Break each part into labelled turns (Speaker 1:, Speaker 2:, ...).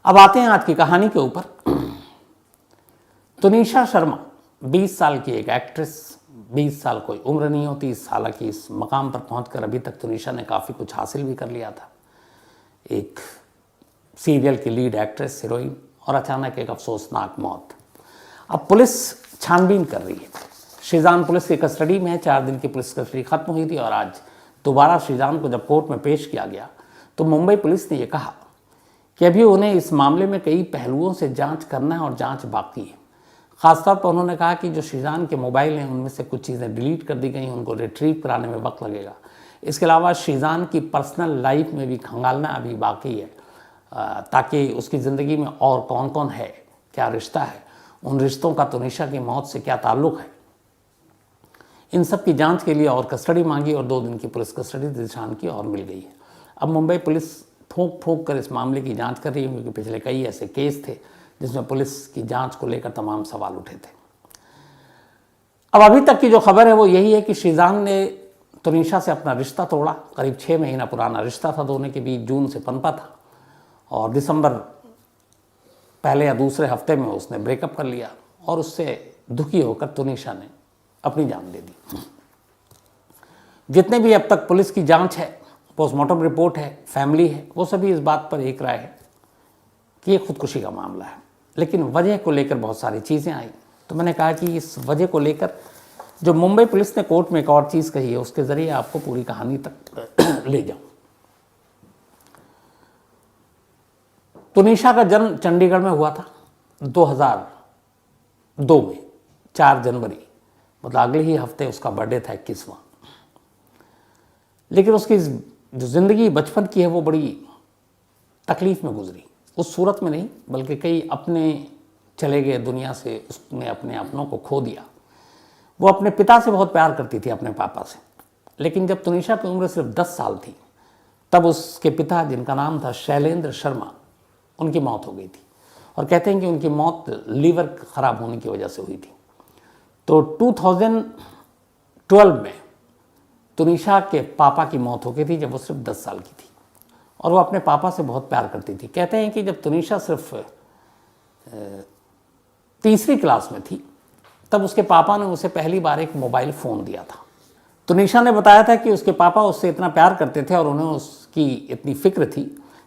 Speaker 1: अब आते हैं आज की कहानी के ऊपर। तुनिशा शर्मा 20 साल की एक एक्ट्रेस, 20 साल कोई उम्र नहीं होती। हालांकि इस मकाम पर पहुंचकर अभी तक तुनिशा ने काफ़ी कुछ हासिल भी कर लिया था। एक सीरियल की लीड एक्ट्रेस, हीरोइन, और अचानक एक अफसोसनाक मौत। अब पुलिस छानबीन कर रही है। शीजान पुलिस की कस्टडी में है। 4 दिन की पुलिस कस्टडी खत्म हुई थी और आज दोबारा शीजान को जब कोर्ट में पेश किया गया तो मुंबई पुलिस ने यह कहा कि अभी उन्हें इस मामले में कई पहलुओं से जांच करना है और जांच बाकी है। ख़ासतौर पर उन्होंने कहा कि जो शीजान के मोबाइल हैं उनमें से कुछ चीज़ें डिलीट कर दी गई, उनको रिट्रीव कराने में वक्त लगेगा। इसके अलावा शीजान की पर्सनल लाइफ में भी खंगालना अभी बाकी है, ताकि उसकी ज़िंदगी में और कौन कौन है, क्या रिश्ता है, उन रिश्तों का तुनिशा की मौत से क्या ताल्लुक़ है। इन सब की जांच के लिए और कस्टडी मांगी और 2 दिन की पुलिस कस्टडी दिशान की और मिल गई है। अब मुंबई पुलिस फूंक फूंक कर इस मामले की जांच कर रही है, क्योंकि पिछले कई ऐसे केस थे जिसमें पुलिस की जांच को लेकर तमाम सवाल उठे थे। अब अभी तक की जो खबर है वो यही है कि शीजान ने तुनिशा से अपना रिश्ता तोड़ा। करीब 6 महीना पुराना रिश्ता था दोनों के बीच, जून से पनपा था और दिसंबर पहले या दूसरे हफ्ते में उसने ब्रेकअप कर लिया और उससे दुखी होकर तुनिशा ने अपनी जान दे दी। जितने भी अब तक पुलिस की जांच है, पोस्टमार्टम रिपोर्ट है, फैमिली है, वो सभी इस बात पर एक राय है कि ये खुदकुशी का मामला है। लेकिन वजह को लेकर बहुत सारी चीज़ें आई, तो मैंने कहा कि इस वजह को लेकर जो मुंबई पुलिस ने कोर्ट में एक और चीज़ कही है उसके ज़रिए आपको पूरी कहानी तक ले जाऊं। तुनिशा का जन्म चंडीगढ़ में हुआ था 2002 में, 4 जनवरी, मतलब अगले ही हफ्ते उसका बर्थडे था, 21वां। लेकिन उसकी जो ज़िंदगी बचपन की है वो बड़ी तकलीफ़ में गुजरी। उस सूरत में नहीं, बल्कि कई अपने चले गए दुनिया से, उसने अपने अपनों को खो दिया। वो अपने पिता से बहुत प्यार करती थी, अपने पापा से। लेकिन जब तुनिशा की उम्र सिर्फ 10 साल थी तब उसके पिता, जिनका नाम था शैलेंद्र शर्मा, उनकी मौत हो गई थी। और कहते हैं कि उनकी मौत लीवर ख़राब होने की वजह से हुई थी। तो 2012 में तुनिशा के पापा की मौत हो गई थी जब वो सिर्फ 10 साल की थी और वो अपने पापा से बहुत प्यार करती थी। कहते हैं कि जब तुनिशा सिर्फ 3री क्लास में थी तब उसके पापा ने उसे पहली बार एक मोबाइल फ़ोन दिया था। तुनिशा ने बताया था कि उसके पापा उससे इतना प्यार करते थे और उन्हें उसकी इतनी फ़िक्र थी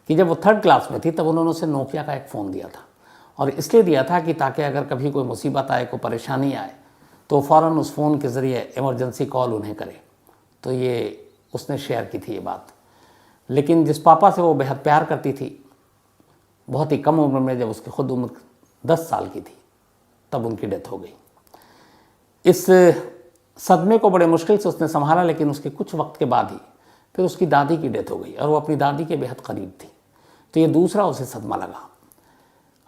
Speaker 1: कि जब वो 3rd क्लास में थी तब उन्होंने उसे नोकिया का एक फ़ोन दिया था। और इसलिए दिया था कि ताकि अगर कभी कोई मुसीबत आए, कोई परेशानी आए, तो फ़ौरन उस फ़ोन के ज़रिए इमरजेंसी कॉल उन्हें करे। तो ये उसने शेयर की थी ये बात। लेकिन जिस पापा से वो बेहद प्यार करती थी, बहुत ही कम उम्र में, जब उसकी खुद उम्र 10 साल की थी, तब उनकी डेथ हो गई। इस सदमे को बड़े मुश्किल से उसने संभाला, लेकिन उसके कुछ वक्त के बाद ही फिर उसकी दादी की डेथ हो गई और वो अपनी दादी के बेहद करीब थी। तो ये दूसरा उसे सदमा लगा।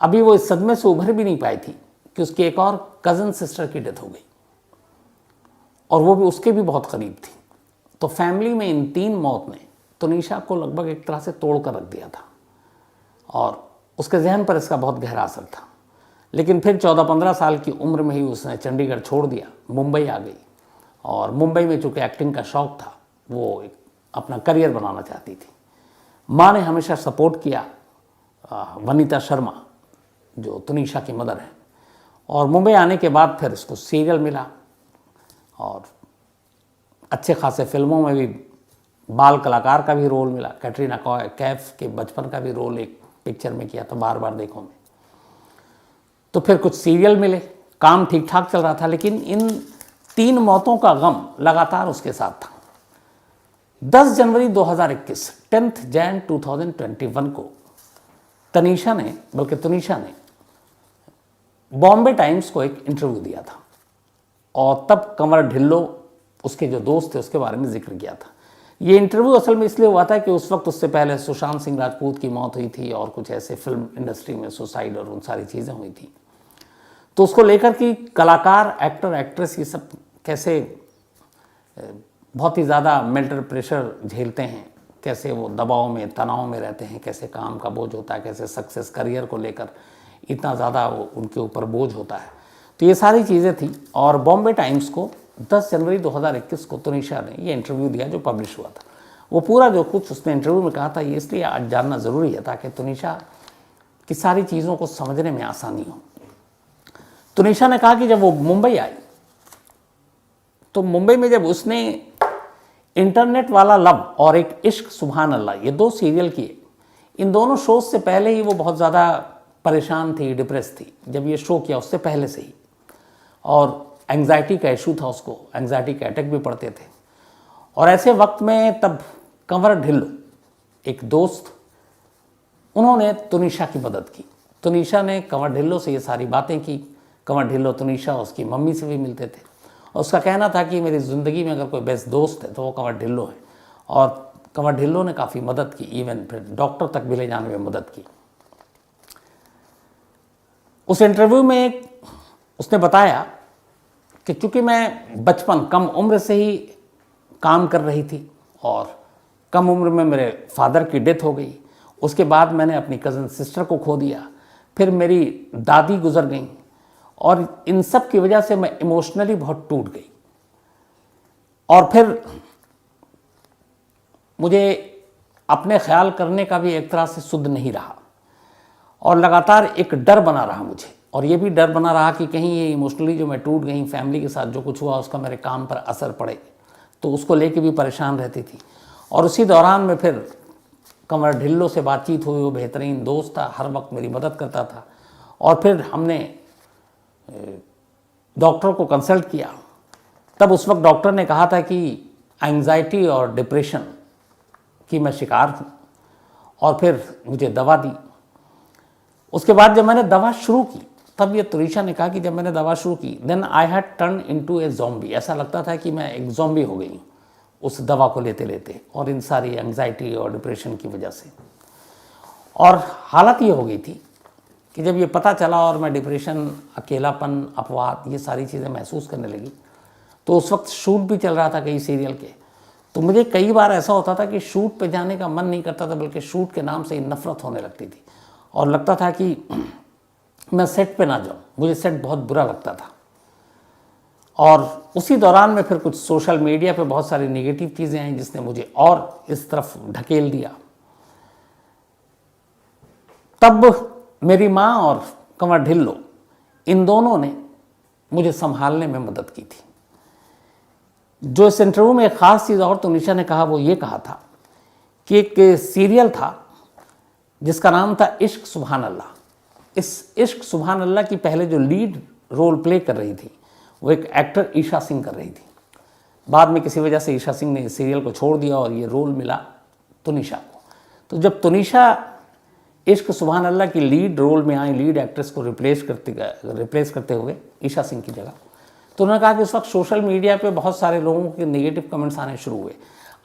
Speaker 1: अभी वो इस सदमे से उभर भी नहीं पाई थी कि उसकी एक और कज़न सिस्टर की डेथ हो गई और वो भी उसके भी बहुत करीब थी। तो फैमिली में इन 3 मौत ने तुनिशा को लगभग एक तरह से तोड़ कर रख दिया था और उसके जहन पर इसका बहुत गहरा असर था। लेकिन फिर 14-15 साल की उम्र में ही उसने चंडीगढ़ छोड़ दिया, मुंबई आ गई। और मुंबई में चूँकि एक्टिंग का शौक़ था, वो अपना करियर बनाना चाहती थी। माँ ने हमेशा सपोर्ट किया, वनीता शर्मा जो तुनिशा की मदर है। और मुंबई आने के बाद फिर इसको सीरियल मिला और अच्छे खासे फिल्मों में भी बाल कलाकार का भी रोल मिला। कैटरीना कैफ के बचपन का भी रोल एक पिक्चर में किया था, बार बार देखो में। तो फिर कुछ सीरियल मिले, काम ठीक ठाक चल रहा था। लेकिन इन 3 मौतों का गम लगातार उसके साथ था। 10 जनवरी 2021, 10th Jan 2021 को तुनिशा ने बॉम्बे टाइम्स को एक इंटरव्यू दिया था और तब कमर ढिल्लो, उसके जो दोस्त थे, उसके बारे में जिक्र किया था। ये इंटरव्यू असल में इसलिए हुआ था कि उस वक्त उससे पहले सुशांत सिंह राजपूत की मौत हुई थी और कुछ ऐसे फिल्म इंडस्ट्री में सुसाइड और उन सारी चीज़ें हुई थी। तो उसको लेकर कि कलाकार, एक्टर, एक्ट्रेस, ये सब कैसे बहुत ही ज़्यादा मेंटल प्रेशर झेलते हैं, कैसे वो दबाव में, तनाव में रहते हैं, कैसे काम का बोझ होता है, कैसे सक्सेस करियर को लेकर इतना ज़्यादा उनके ऊपर बोझ होता है। तो ये सारी चीज़ें थी और बॉम्बे टाइम्स को 10 जनवरी 2021 को तुनिशा ने ये इंटरव्यू दिया जो पब्लिश हुआ था। वो पूरा जो कुछ उसने इंटरव्यू में कहा था, ये इसलिए आज जानना ज़रूरी है ताकि तुनिशा कि सारी चीज़ों को समझने में आसानी हो। तुनिशा ने कहा कि जब वो मुंबई आई तो मुंबई में जब उसने इंटरनेट वाला लव और एक इश्क सुभान अल्लाह, ये 2 सीरियल किए, इन दोनों शोज से पहले ही वो बहुत ज़्यादा परेशान थी, डिप्रेस थी। जब ये शो किया उससे पहले से ही, और एंग्जाइटी का इशू था, उसको एंग्जाइटी के अटैक भी पड़ते थे। और ऐसे वक्त में तब कंवर ढिल्लो, एक दोस्त, उन्होंने तुनिशा की मदद की। तुनिशा ने कंवर ढिल्लो से ये सारी बातें की। कंवर ढिल्लो तुनिशा उसकी मम्मी से भी मिलते थे, और उसका कहना था कि मेरी ज़िंदगी में अगर कोई बेस्ट दोस्त है तो वो कंवर ढिल्लो है। और कंवर ढिल्लो ने काफ़ी मदद की, इवन फिर डॉक्टर तक भी ले जाने में मदद की। उस इंटरव्यू में उसने बताया कि चूँकि मैं बचपन कम उम्र से ही काम कर रही थी और कम उम्र में मेरे फादर की डेथ हो गई, उसके बाद मैंने अपनी कज़न सिस्टर को खो दिया, फिर मेरी दादी गुजर गई, और इन सब की वजह से मैं इमोशनली बहुत टूट गई। और फिर मुझे अपने ख्याल करने का भी एक तरह से सुध नहीं रहा, और लगातार एक डर बना रहा मुझे, और ये भी डर बना रहा कि कहीं ये इमोशनली जो मैं टूट गई, फैमिली के साथ जो कुछ हुआ उसका मेरे काम पर असर पड़े, तो उसको लेके भी परेशान रहती थी। और उसी दौरान में फिर कंवर ढिल्लो से बातचीत हुई, वो बेहतरीन दोस्त था, हर वक्त मेरी मदद करता था। और फिर हमने डॉक्टर को कंसल्ट किया। तब उस वक्त डॉक्टर ने कहा था कि एंग्जाइटी और डिप्रेशन की मैं शिकार हूँ, और फिर मुझे दवा दी। उसके बाद जब मैंने दवा शुरू की, तब ये तुनिशा ने कहा कि जब मैंने दवा शुरू की, then I had turn into a zombie. ऐसा लगता था कि मैं एक ज़ॉम्बी हो गई हूँ उस दवा को लेते लेते, और इन सारी एंग्जाइटी और डिप्रेशन की वजह से। और हालत ये हो गई थी कि जब ये पता चला और मैं डिप्रेशन, अकेलापन, अपवाद, ये सारी चीज़ें महसूस करने लगी, तो उस वक्त शूट भी चल रहा था कई सीरियल के। तो मुझे कई बार ऐसा होता था कि शूट पे जाने का मन नहीं करता था, बल्कि शूट के नाम से ही नफ़रत होने लगती थी, और लगता था कि मैं सेट पे ना जाऊँ, मुझे सेट बहुत बुरा लगता था। और उसी दौरान में फिर कुछ सोशल मीडिया पे बहुत सारी नेगेटिव चीज़ें आई, जिसने मुझे और इस तरफ ढकेल दिया। तब मेरी माँ और कंवर ढिल्लो, इन दोनों ने मुझे संभालने में मदद की थी। जो इस इंटरव्यू में एक ख़ास चीज़ और तुनिशा ने कहा, वो ये कहा था कि एक सीरियल था जिसका नाम था इश्क सुभान अल्लाह। इस इश्क सुभान अल्लाह की पहले जो लीड रोल प्ले कर रही थी, वो एक एक्टर ईशा सिंह कर रही थी। बाद में किसी वजह से ईशा सिंह ने इस सीरियल को छोड़ दिया और ये रोल मिला तुनिशा को। तो जब तुनिशा इश्क सुभान अल्लाह की लीड रोल में आई, लीड एक्ट्रेस को रिप्लेस करते हुए ईशा सिंह की जगह, तो उन्होंने कहा कि उस वक्त सोशल मीडिया पे बहुत सारे लोगों के नेगेटिव कमेंट्स आने शुरू हुए।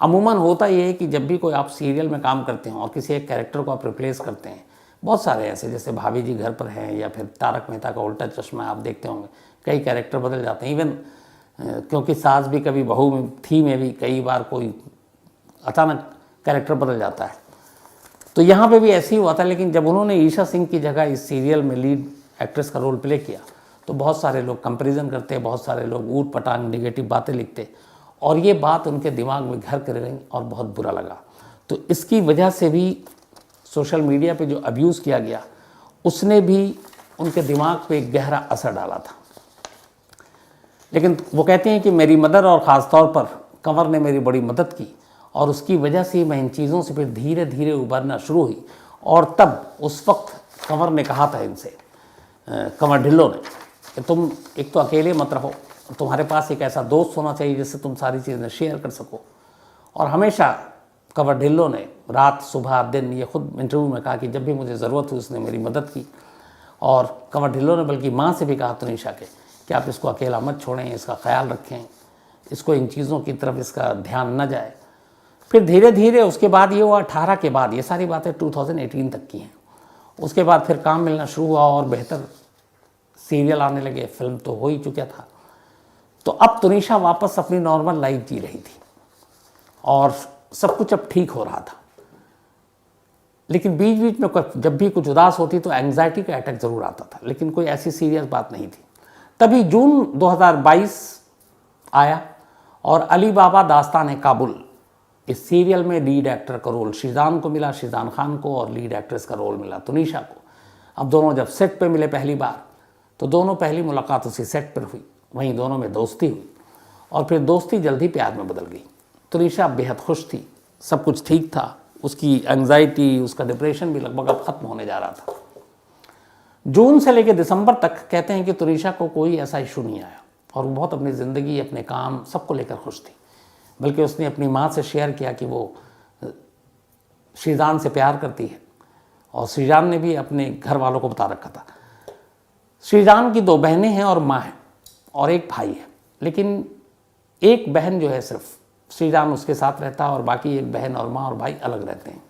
Speaker 1: अमूमन होता ये है कि जब भी कोई आप सीरियल में काम करते हैं और किसी एक कैरेक्टर को आप रिप्लेस करते हैं, बहुत सारे ऐसे, जैसे भाभी जी घर पर हैं, या फिर तारक मेहता का उल्टा चश्मा आप देखते होंगे, कई कैरेक्टर बदल जाते हैं। इवन क्योंकि सास भी कभी बहू में थी में भी कई बार कोई अचानक कैरेक्टर बदल जाता है। तो यहाँ पे भी ऐसे ही हुआ था। लेकिन जब उन्होंने ईशा सिंह की जगह इस सीरियल में लीड एक्ट्रेस का रोल प्ले किया, तो बहुत सारे लोग कंपैरिजन करते, बहुत सारे लोग ऊट पटांग नेगेटिव बातें लिखते, और ये बात उनके दिमाग में घर कर गई और बहुत बुरा लगा। तो इसकी वजह से भी सोशल मीडिया पे जो अब्यूज़ किया गया, उसने भी उनके दिमाग पे एक गहरा असर डाला था। लेकिन वो कहते हैं कि मेरी मदर और ख़ास तौर पर कंवर ने मेरी बड़ी मदद की, और उसकी वजह से मैं इन चीज़ों से फिर धीरे धीरे उबरना शुरू हुई। और तब उस वक्त कंवर ने कहा था इनसे, कंवर ढिल्लो ने, कि तुम एक तो अकेले मत रहो, तुम्हारे पास एक ऐसा दोस्त होना चाहिए जिससे तुम सारी चीज़ें शेयर कर सको। और हमेशा कंवर ढिल्लो ने रात, सुबह, दिन, ये खुद इंटरव्यू में कहा कि जब भी मुझे ज़रूरत हुई उसने मेरी मदद की। और कंवर ढिल्लो ने बल्कि माँ से भी कहा तुनिशा के कि आप इसको अकेला मत छोड़ें, इसका ख्याल रखें, इसको इन चीज़ों की तरफ इसका ध्यान न जाए। फिर धीरे धीरे उसके बाद ये हुआ 18 के बाद, ये सारी बातें 2018 तक की हैं। उसके बाद फिर काम मिलना शुरू हुआ और बेहतर सीरियल आने लगे, फिल्म तो हो ही चुका था। तो अब तुनिशा वापस अपनी नॉर्मल लाइफ जी रही थी और सब कुछ अब ठीक हो रहा था। लेकिन बीच बीच में जब भी कुछ उदास होती तो एंग्जाइटी का अटैक ज़रूर आता था, लेकिन कोई ऐसी सीरियस बात नहीं थी। तभी जून 2022 आया और अली बाबा दास्तान काबुल, इस सीरियल में लीड एक्टर का रोल शीजान को मिला, शीजान खान को, और लीड एक्ट्रेस का रोल मिला तुनिशा को। अब दोनों जब सेट पे मिले पहली बार तो दोनों पहली मुलाकात उसी सेट पर हुई, वहीं दोनों में दोस्ती हुई और फिर दोस्ती जल्दी प्यार में बदल गई। तुनिशा बेहद खुश थी, सब कुछ ठीक था, उसकी एंग्जाइटी, उसका डिप्रेशन भी लगभग अब खत्म होने जा रहा था। जून से लेकर दिसंबर तक कहते हैं कि तुनिशा को कोई ऐसा इशू नहीं आया और वो बहुत अपनी ज़िंदगी, अपने काम, सबको लेकर खुश थी। बल्कि उसने अपनी माँ से शेयर किया कि वो श्रीजान से प्यार करती है और श्रीजान ने भी अपने घर वालों को बता रखा था। श्रीजान की 2 बहनें हैं और माँ है और एक भाई है, लेकिन एक बहन जो है सिर्फ श्रीजान उसके साथ रहता है और बाकी एक बहन और माँ और भाई अलग रहते हैं।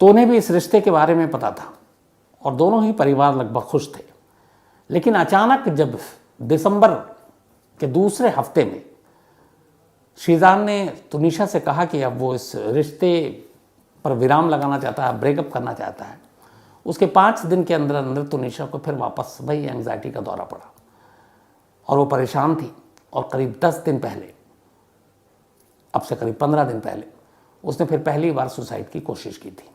Speaker 1: तो उन्हें भी इस रिश्ते के बारे में पता था और दोनों ही परिवार लगभग खुश थे। लेकिन अचानक जब दिसंबर के दूसरे हफ्ते में श्रीजान ने तुनिशा से कहा कि अब वो इस रिश्ते पर विराम लगाना चाहता है, ब्रेकअप करना चाहता है, उसके 5 दिन के अंदर अंदर तुनिशा को फिर वापस वही एंग्जाइटी का दौरा पड़ा और वो परेशान थी। और करीब 10 दिन पहले, अब से करीब 15 दिन पहले, उसने फिर पहली बार सुसाइड की कोशिश की थी,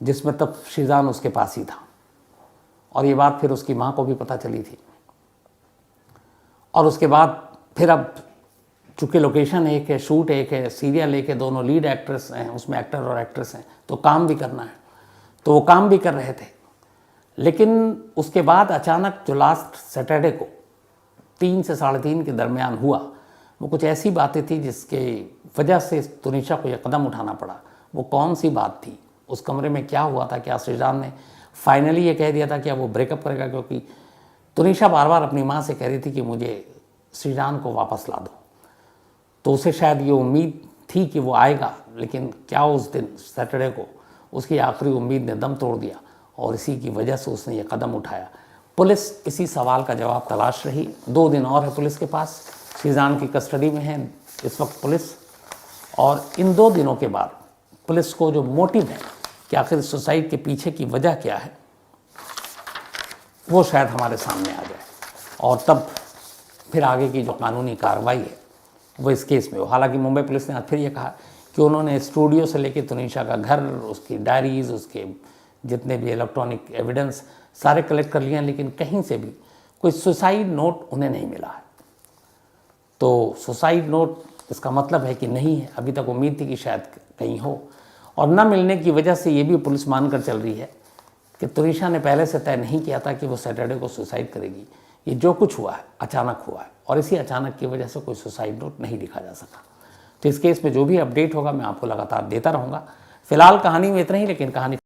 Speaker 1: जिसमें तब श्रीजान उसके पास ही था और ये बात फिर उसकी माँ को भी पता चली थी। और उसके बाद फिर अब चूँकि लोकेशन एक है, शूट एक है, सीरियल एक है, दोनों लीड एक्ट्रेस हैं, उसमें एक्टर और एक्ट्रेस हैं, तो काम भी करना है, तो वो काम भी कर रहे थे। लेकिन उसके बाद अचानक जो लास्ट सैटरडे को 3 से 3:30 के दरमियान हुआ, वो कुछ ऐसी बातें थी जिसके वजह से तुनिशा को यह कदम उठाना पड़ा। वो कौन सी बात थी, उस कमरे में क्या हुआ था, क्या श्रीजान ने फाइनली ये कह दिया था कि अब वो ब्रेकअप करेगा? क्योंकि तुनिशा बार बार अपनी माँ से कह रही थी कि मुझे श्रीजान को वापस ला दो, तो उसे शायद ये उम्मीद थी कि वो आएगा। लेकिन क्या उस दिन सैटरडे को उसकी आखिरी उम्मीद ने दम तोड़ दिया और इसी की वजह से उसने ये कदम उठाया। पुलिस इसी सवाल का जवाब तलाश रही। 2 दिन और है पुलिस के पास, श्रीजान की कस्टडी में है इस वक्त पुलिस, और इन 2 दिनों के बाद पुलिस को जो मोटिव है कि आखिर सुसाइड के पीछे की वजह क्या है, वो शायद हमारे सामने आ जाए और तब फिर आगे की जो कानूनी कार्रवाई है वो इस केस में हो। हालांकि मुंबई पुलिस ने आज फिर ये कहा कि उन्होंने स्टूडियो से लेकर तुनिशा का घर, उसकी डायरीज, उसके जितने भी इलेक्ट्रॉनिक एविडेंस सारे कलेक्ट कर लिए हैं, लेकिन कहीं से भी कोई सुसाइड नोट उन्हें नहीं मिला है। तो सुसाइड नोट इसका मतलब है कि नहीं है। अभी तक उम्मीद थी कि शायद कहीं हो, और न मिलने की वजह से ये भी पुलिस मानकर चल रही है कि तुनिशा ने पहले से तय नहीं किया था कि वो सैटरडे को सुसाइड करेगी। ये जो कुछ हुआ है अचानक हुआ है और इसी अचानक की वजह से कोई सुसाइड नोट नहीं लिखा जा सका। तो इस केस में जो भी अपडेट होगा मैं आपको लगातार देता रहूँगा। फिलहाल कहानी में इतना ही, लेकिन कहानी